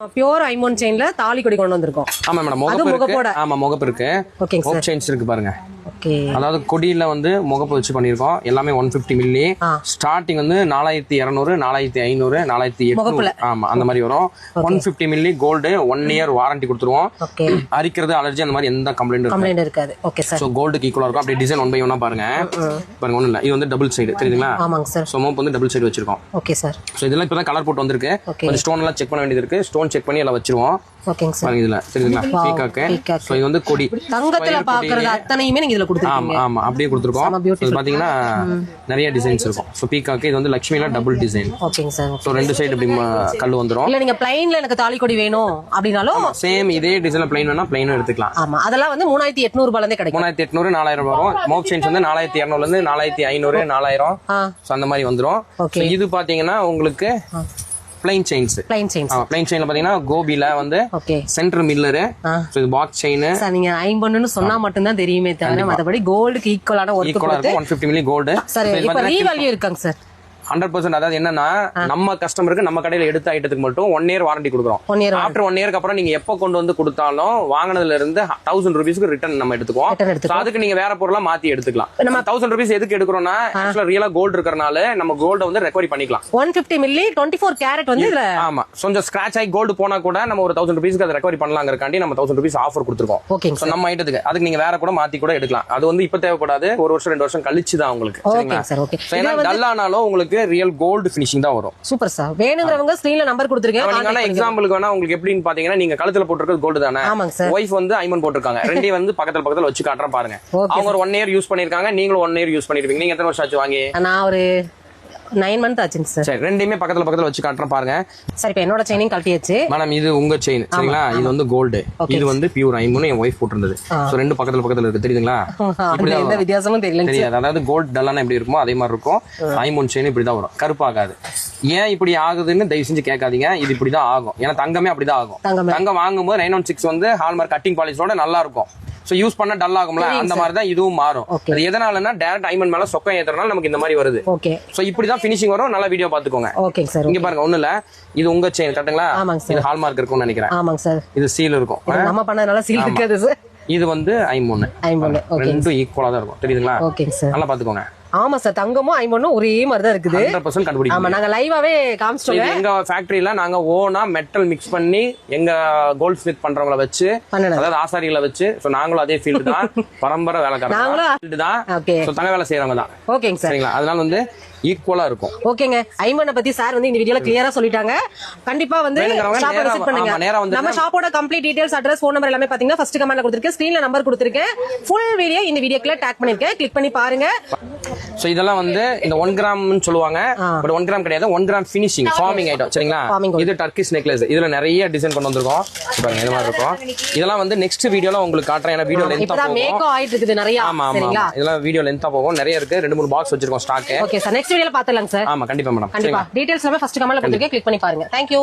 Pure ஐமோன் செயின்ல தாலி கொடி கொண்டு வந்திருக்கோம். ஆமா மேடம், முகப்பு இருக்கு. ஆமா முகப்பு இருக்கு. ஓகேங்க சார். செயின்ஸ் இருக்கு பாருங்க. ஓகே. அதாவது கொடியில வந்து முகப்பு வச்சு பண்ணிருக்கோம். எல்லாமே 150 மில்லி. ஸ்டார்டிங் வந்து 4200, 4500, 4800. ஆமா அந்த மாதிரி வரும். 150 மில்லி கோல்டு 1 இயர் வாரண்டி கொடுத்துருவோம். ஓகே. அரிக்கிறது அலர்ஜி அந்த மாதிரி எந்த கம்ப்ளைண்ட் இருக்காது. Okay sir. சோ கோல்டுக்கு ஈக்குவலா இருக்கும். அப்படியே டிசைன் 1 பை 1 பாருங்க. பாருங்க ஒண்ணு இல்ல. இது வந்து டபுள் சைடு தெரியுங்களா? ஆமாங்க சார். சோ மோப் வந்து டபுள் சைடு வச்சிருக்கோம். Okay sir. சோ இதெல்லாம் இப்பதான் கலர் போட்டு வந்திருக்கு. கொஞ்சம் ஸ்டோன் எல்லாம் செக் பண்ண வேண்டியது இருக்கு. ஸ்டோன் செக் பண்ணி எல்லாம் வச்சிருவோம். ஓகேங்க சார். பாருங்க இதுல தெரியுங்களா? பீகாக். சோ இது வந்து கொடி. தங்கத்துல பாக்குறது அத்தனையுமே நீங்க இதுல கொடுத்துருக்கீங்க. ஆமா ஆமா அப்படியே கொடுத்துருக்கோம். இது பாத்தீங்கன்னா நிறைய டிசைன்ஸ் இருக்கும். சோ பீகாக் இது வந்து லட்சுமில டபுள் டிசைன். ஓகேங்க சார். சோ ரெண்டு சைடு இப்படி கல்லு வந்துரும். இல்ல நீங்க பிளைன்ல எனக்கு தாலி கொடி வேணும் அப்படினாலும் சேம் இதே டிசைன்ல பிளைன் வேணா பிளைனும் எடுத்துக்கலாம். ஆமா அதெல்லாம் வந்து 3800 ரூபாயில இருந்தே கிடைக்கும். 3800 4000 வரும். மோப் செயின்ஸ் வந்து 4200 ல இருந்து 4500 4000 சோ அந்த மாதிரி வந்துரும். சோ இது பாத்தீங்கன்னா உங்களுக்கு பிளைன் செயின்ஸ். பிளைன் செயின்ல பாத்தீங்கன்னா கோபில வந்து சென்டர் மில்லர். சோ இது பாக்ஸ் செயின். சார் நீங்க ஐம்பொன்னு சொன்னா மட்டும் தான் தெரியுமே தவிர மத்தபடி கோல்டுக்கு ஈக்குவலான ஒர்க் கொடுத்து 150 மில்லி கோல்டு. சார் இப்போ ரீவேல்யூ இருக்காங்க சார். 100%. அதாவது என்னன்னா நம்ம கஸ்டமருக்கு நம்ம கடையில எடுத்த ஐட்டத்துக்கு மட்டும் 1 இயர் வாரண்டி கொடுக்குறோம். ஆஃப்டர் 1 இயருக்கு அப்புறம் நீங்க எப்ப கொண்டு வந்து கொடுத்தாலும் வாங்கினதுல இருந்து 1000 ரூபீஸ்க்கு ரிட்டர்ன் நம்ம எடுத்துக்குவோம். அதுக்கு நீங்க வேற பொருளா மாத்தி எடுத்துக்கலாம். நம்ம 1000 ரூபீஸ் எதுக்கு எடுக்கிறோம்னா ஆக்சுவலா ரியலா கோல்டு இருக்கறனால நம்ம கோல்ட வந்து ரெக்கவரி பண்ணிக்கலாம். 150 மில்லி 24 கேரட் வந்து இதுல ஆமா கொஞ்சம் ஸ்கிராட்ச் ஆகி கோல்டு போனா கூட நம்ம ஒரு 1000 ரூபீஸ்க்கு அதை ரெக்கவரி பண்ணலாம்ங்கறக்காண்டி நம்ம 1000 ரூபீஸ் ஆஃபர் கொடுத்துருக்கோம். சோ நம்ம ஐட்டத்துக்கு அதுக்கு நீங்க வேற கூட மாத்தி கூட எடுக்கலாம். அது வந்து இப்ப தேவைப்படாது. ஒரு வருஷம் 2 வருஷம் கழிச்சு தான் உங்களுக்கு. சரிங்களா? டல்லானாலும் உங்களுக்கு ரியல் கோல்டு ஃபினிஷிங் தான் வரும். Super sir. வேணும்ங்கறவங்க ஸ்கிரீன்ல நம்பர் கொடுத்திருக்கேன். நீங்க எக்ஸாம்பிளுக்கு வேணா உங்களுக்கு எப்படின்னு பாத்தீங்கன்னா நீங்க கழுத்துல போட்டுருக்கிறது கோல்டு தானே. வைஃப் வந்து ஐமன் போட்டுருக்காங்க. ரெண்டையும் வந்து பக்கத்துல வச்சு காட்டுறேன் பாருங்க. அவங்க ஒரு 1 இயர் யூஸ் பண்ணிருக்காங்க. நீங்களும் 1 இயர் யூஸ் பண்ணிருப்பீங்க. நீங்க எத்தனை வருஷம் ஆச்சு வாங்கி? நான் ஒரு 9 மந்த் ஆச்சுங்க சார். சரி ரெண்டையுமே பக்கத்துல வச்சு காட்டுறேன் பாருங்க. சரி இப்போ என்னோட செயினிங் கழட்டியாச்சு. மேடம் இது உங்க செயின் சரிங்களா? இது வந்து கோல்டு. இது வந்து பியூர் ஐமன் என் வைஃப் போட்டுருந்தது. சோ ரெண்டு பக்கத்துல இருக்கு தெரியுதுங்களா? இப்படி எந்த வித்தியாசமும் தெரியாது. அதாவது கோல்டு டல்லானா எப்படி இருக்குமோ அதே மாதிரி இருக்கும். ஐமன் செயின் இப்படி தான் வரும். கருப்பாகாது. ஏன் இப்படி ஆகுதுன்னு தயவு செஞ்சு கேட்காதீங்க. இது இப்படிதான் ஆகும். ஏன்னா தங்கமே அப்படிதான் ஆகும். தங்கம் வாங்கும்போது 916 வந்து ஹால்மார்க் கட்டிங் பாலிஷோட நல்லா இருக்கும். சோ யூஸ் பண்ண டல் ஆகும்ல அந்த மாதிரி தான் இதுவும் மாறும். அது எதனாலனா டைரக்ட் ஐமன் மேல சொக்கம் ஏத்துறனால நமக்கு இந்த மாதிரி வருது. சோ இப்படி தான் ஃபினிஷிங் வரும். நல்லா வீடியோ பாத்துக்கோங்க. ஓகேங்க சார். இங்க பாருங்க ஒண்ணு இல்ல. இது உங்க செயின் கரெக்ட்டுங்களா? இது ஹால்மார்க் இருக்கும்னு நினைக்கிறேன். ஆமாங்க சார். இது சீல் இருக்கும். நம்ம பண்ணதனால சீல் இருக்காது சார். இது வந்து ஐமன். ரெண்டும் ஈக்குவலா தான் இருக்கும். தெரியுதுங்களா? ஓகேங்க சார். நல்லா பாத்துக்கோங்க. ஆமா சார் தங்கமும் ஐமனும் ஒரே மாதிரி தான் இருக்குது. 100% கண்டுபிடிங்க. ஆமா நாங்க லைவாவே காமிச்சிட்டோம். எங்க ஃபேக்டரியில நாங்க ஓனா மெட்டல் மிக்ஸ் பண்ணி எங்க கோல்ட் ஸ்மித் பண்றவங்கள வச்சு அதாவது ஆசாரிகளை வச்சு சோ நாங்களும் அதே ஃபீல்ட் தான். பரம்பரை வேலைக்காரங்க ஃபீல்ட் தான். சோ தங்க வேலை செய்யறவங்க தான். ஓகேங்க சார். சரிங்களா? அதனால வந்து ஈக்குவலா இருக்கும். ஓகேங்க. ஐமனை பத்தி சார் வந்து இந்த வீடியோல கிளியரா சொல்லிட்டாங்க. கண்டிப்பா வந்து ஷாப்பை விசிட் பண்ணுங்க. நம்ம ஷாப்போட complete details address phone number எல்லாமே பாத்தீங்கன்னா ஃபர்ஸ்ட் கமெண்ட்ல கொடுத்திருக்கேன். ஸ்கிரீன்ல நம்பர் கொடுத்திருக்கேன். ஃபுல் வீடியோ இந்த வீடியோக்குள்ள டாக் பண்ணிருக்கேன். கிளிக் பண்ணி பாருங்க. சோ இதெல்லாம் வந்து இந்த 1 கிராம்னு சொல்லுவாங்க. பட் 1 கிராம் கிடையாது. 1 கிராம் ஃபினிஷிங் ஃபார்மிங் ஐட்டம். சரிங்களா? இது டர்க்கிஷ் நெக்லஸ். இதுல நிறைய டிசைன் கொண்டு வந்திருக்கோம். பாருங்க இந்த மாதிரி இருக்கும். இதெல்லாம் வந்து நெக்ஸ்ட் வீடியோல உங்களுக்கு காட்றேன். ஏன்னா வீடியோ லென்த்தா போகும். மேக் ஆயிட்டு இருக்குது நிறைய. சரிங்களா? இதெல்லாம் வீடியோ லென்த்தா போகும். நிறைய இருக்கு. 2-3 பாக்ஸ் வச்சிருக்கோம் ஸ்டாக். Okay sir. நெக்ஸ்ட் வீடியோல பாத்துறலாம் சார். ஆமா கண்டிப்பா மேடம். கண்டிப்பா டீடைல்ஸ் எல்லாமே ஃபர்ஸ்ட் கமெண்ட்ல கொடுத்திருக்கேன். கிளிக் பண்ணி பாருங்க. Thank you.